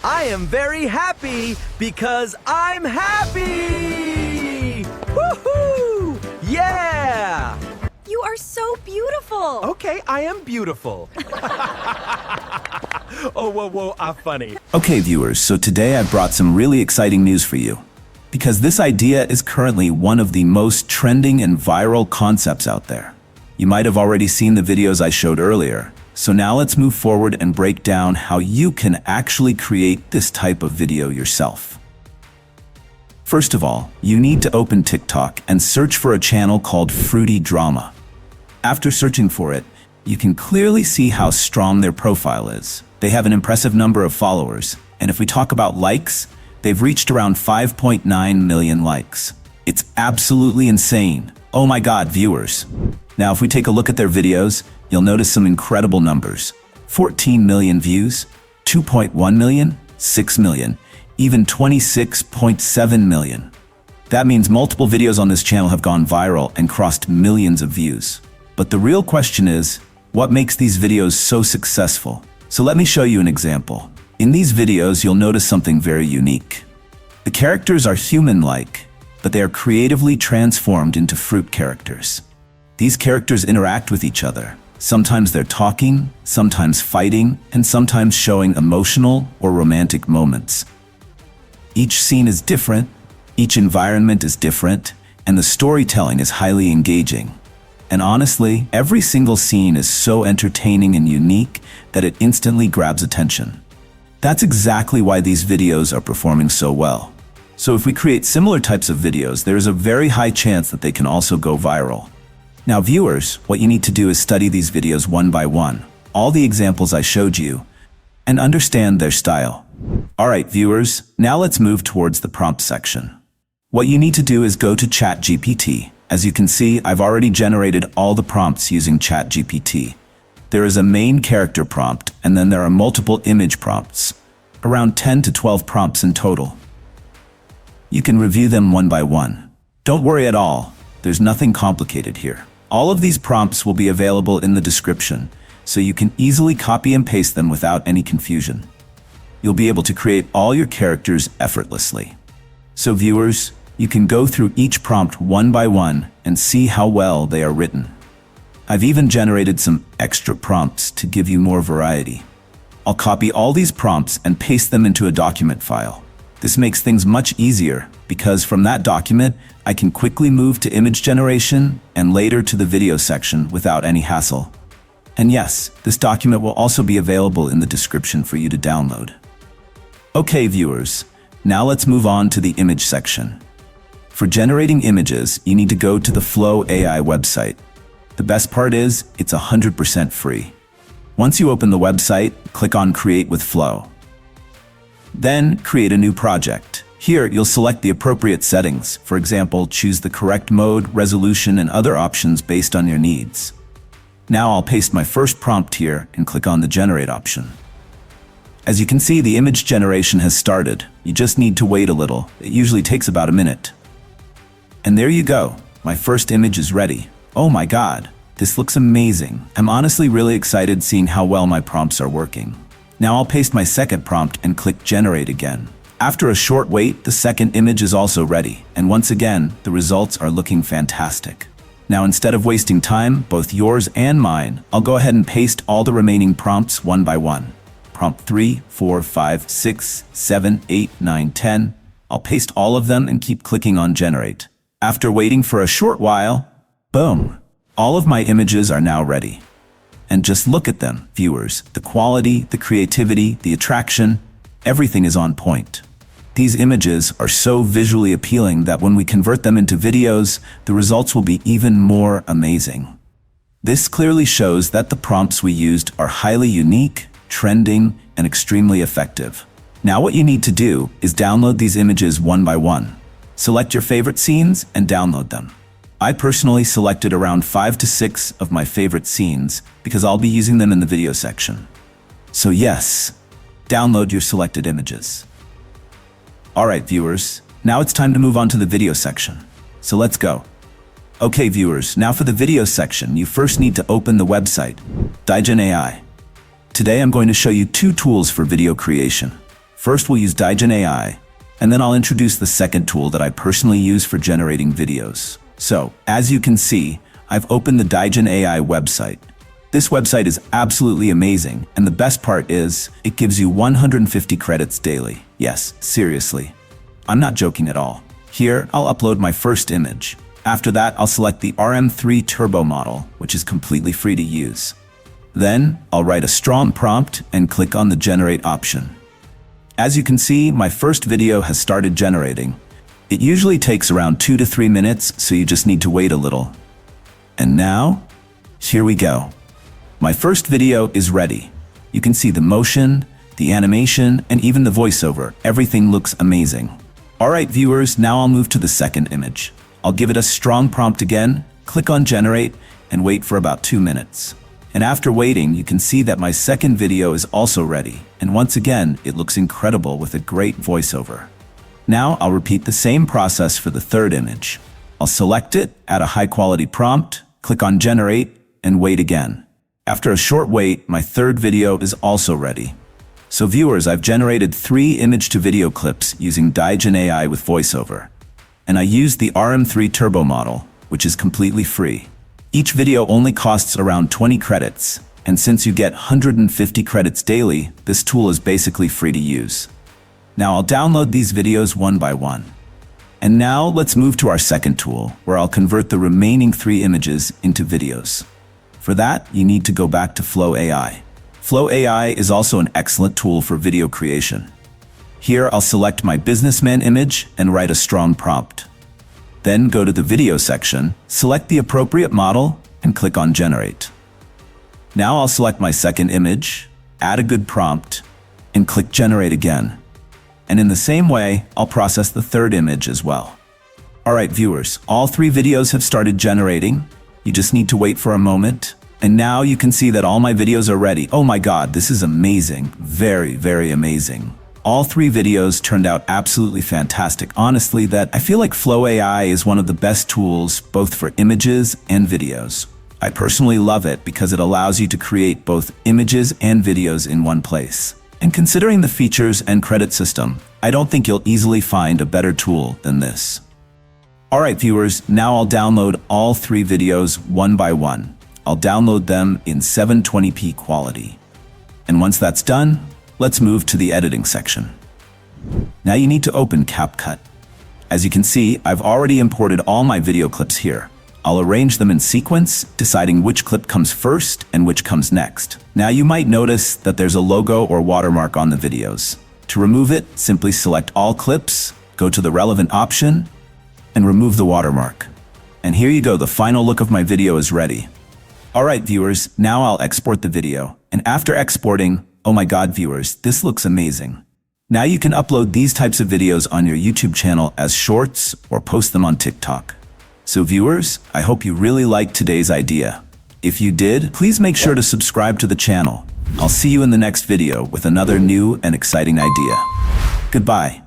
I am very happy because I'm happy! Woohoo! Yeah! You are so beautiful. Okay, I am beautiful. Oh, whoa, funny. Okay, viewers, so today I brought some really exciting news for you. Because this idea is currently one of the most trending and viral concepts out there. You might have already seen the videos I showed earlier. So now let's move forward and break down how you can actually create this type of video yourself. First of all, you need to open TikTok and search for a channel called Fruity Drama. After searching for it, you can clearly see how strong their profile is. They have an impressive number of followers, and if we talk about likes, they've reached around 5.9 million likes. It's absolutely insane. Oh my god, viewers. Now if we take a look at their videos, you'll notice some incredible numbers. 14 million views, 2.1 million, 6 million, even 26.7 million. That means multiple videos on this channel have gone viral and crossed millions of views. But the real question is, what makes these videos so successful? So let me show you an example. In these videos, you'll notice something very unique. The characters are human-like, but they are creatively transformed into fruit characters. These characters interact with each other. Sometimes they're talking, sometimes fighting, and sometimes showing emotional or romantic moments. Each scene is different, each environment is different, and the storytelling is highly engaging. And honestly, every single scene is so entertaining and unique that it instantly grabs attention. That's exactly why these videos are performing so well. So if we create similar types of videos, there is a very high chance that they can also go viral. Now viewers, what you need to do is study these videos one by one, all the examples I showed you, and understand their style. Alright viewers, now let's move towards the prompt section. What you need to do is go to ChatGPT. As you can see, I've already generated all the prompts using ChatGPT. There is a main character prompt, and then there are multiple image prompts, around 10 to 12 prompts in total. You can review them one by one. Don't worry at all, there's nothing complicated here. All of these prompts will be available in the description, so you can easily copy and paste them without any confusion. You'll be able to create all your characters effortlessly. So viewers, you can go through each prompt one by one and see how well they are written. I've even generated some extra prompts to give you more variety. I'll copy all these prompts and paste them into a document file. This makes things much easier because from that document, I can quickly move to image generation and later to the video section without any hassle. And yes, this document will also be available in the description for you to download. Okay viewers, now let's move on to the image section. For generating images, you need to go to the Flow AI website. The best part is, it's 100% free. Once you open the website, click on Create with Flow. Then, create a new project. Here, you'll select the appropriate settings. For example, choose the correct mode, resolution, and other options based on your needs. Now I'll paste my first prompt here and click on the Generate option. As you can see, the image generation has started. You just need to wait a little. It usually takes about a minute. And there you go. My first image is ready. Oh my god, this looks amazing. I'm honestly really excited seeing how well my prompts are working. Now I'll paste my second prompt and click Generate again. After a short wait, the second image is also ready. And once again, the results are looking fantastic. Now instead of wasting time, both yours and mine, I'll go ahead and paste all the remaining prompts one by one. Prompt 3, 4, 5, 6, 7, 8, 9, 10. I'll paste all of them and keep clicking on Generate. After waiting for a short while, boom! All of my images are now ready. And just look at them, viewers. The quality, the creativity, the attraction, everything is on point. These images are so visually appealing that when we convert them into videos, the results will be even more amazing. This clearly shows that the prompts we used are highly unique, trending, and extremely effective. Now what you need to do is download these images one by one. Select your favorite scenes and download them. I personally selected around 5 to 6 of my favorite scenes because I'll be using them in the video section. So yes, download your selected images. Alright viewers, now it's time to move on to the video section. So let's go. Okay viewers, now for the video section, you first need to open the website, Digen AI. Today I'm going to show you 2 tools for video creation. First, we'll use Daigen AI, and then I'll introduce the second tool that I personally use for generating videos. So, as you can see, I've opened the Daigen AI website. This website is absolutely amazing, and the best part is, it gives you 150 credits daily. Yes, seriously. I'm not joking at all. Here, I'll upload my first image. After that, I'll select the RM3 Turbo model, which is completely free to use. Then, I'll write a strong prompt and click on the Generate option. As you can see, my first video has started generating. It usually takes around 2 to 3 minutes, so you just need to wait a little. And now, here we go. My first video is ready. You can see the motion, the animation, and even the voiceover. Everything looks amazing. Alright viewers, now I'll move to the second image. I'll give it a strong prompt again, click on Generate, and wait for about 2 minutes. And after waiting, you can see that my second video is also ready. And once again, it looks incredible with a great voiceover. Now I'll repeat the same process for the third image. I'll select it, add a high-quality prompt, click on Generate, and wait again. After a short wait, my third video is also ready. So viewers, I've generated 3 image-to-video clips using Daigen AI with voiceover. And I used the RM3 Turbo model, which is completely free. Each video only costs around 20 credits, and since you get 150 credits daily, this tool is basically free to use. Now I'll download these videos one by one. And now let's move to our second tool, where I'll convert the remaining 3 images into videos. For that, you need to go back to Flow AI. Flow AI is also an excellent tool for video creation. Here, I'll select my businessman image and write a strong prompt. Then go to the video section, select the appropriate model, and click on Generate. Now I'll select my second image, add a good prompt, and click Generate again. And in the same way, I'll process the third image as well. Alright viewers, all 3 videos have started generating. You just need to wait for a moment. And now you can see that all my videos are ready. Oh my god, this is amazing. Very, very amazing. All 3 videos turned out absolutely fantastic. Honestly, that I feel like Flow AI is one of the best tools both for images and videos. I personally love it because it allows you to create both images and videos in one place. And considering the features and credit system, I don't think you'll easily find a better tool than this. Alright viewers, now I'll download all 3 videos one by one. I'll download them in 720p quality. And once that's done, let's move to the editing section. Now you need to open CapCut. As you can see, I've already imported all my video clips here. I'll arrange them in sequence, deciding which clip comes first and which comes next. Now you might notice that there's a logo or watermark on the videos. To remove it, simply select all clips, go to the relevant option, and remove the watermark. And here you go, the final look of my video is ready. Alright viewers, now I'll export the video. And after exporting, oh my god viewers, this looks amazing. Now you can upload these types of videos on your YouTube channel as shorts or post them on TikTok. So viewers, I hope you really liked today's idea. If you did, please make sure to subscribe to the channel. I'll see you in the next video with another new and exciting idea. Goodbye.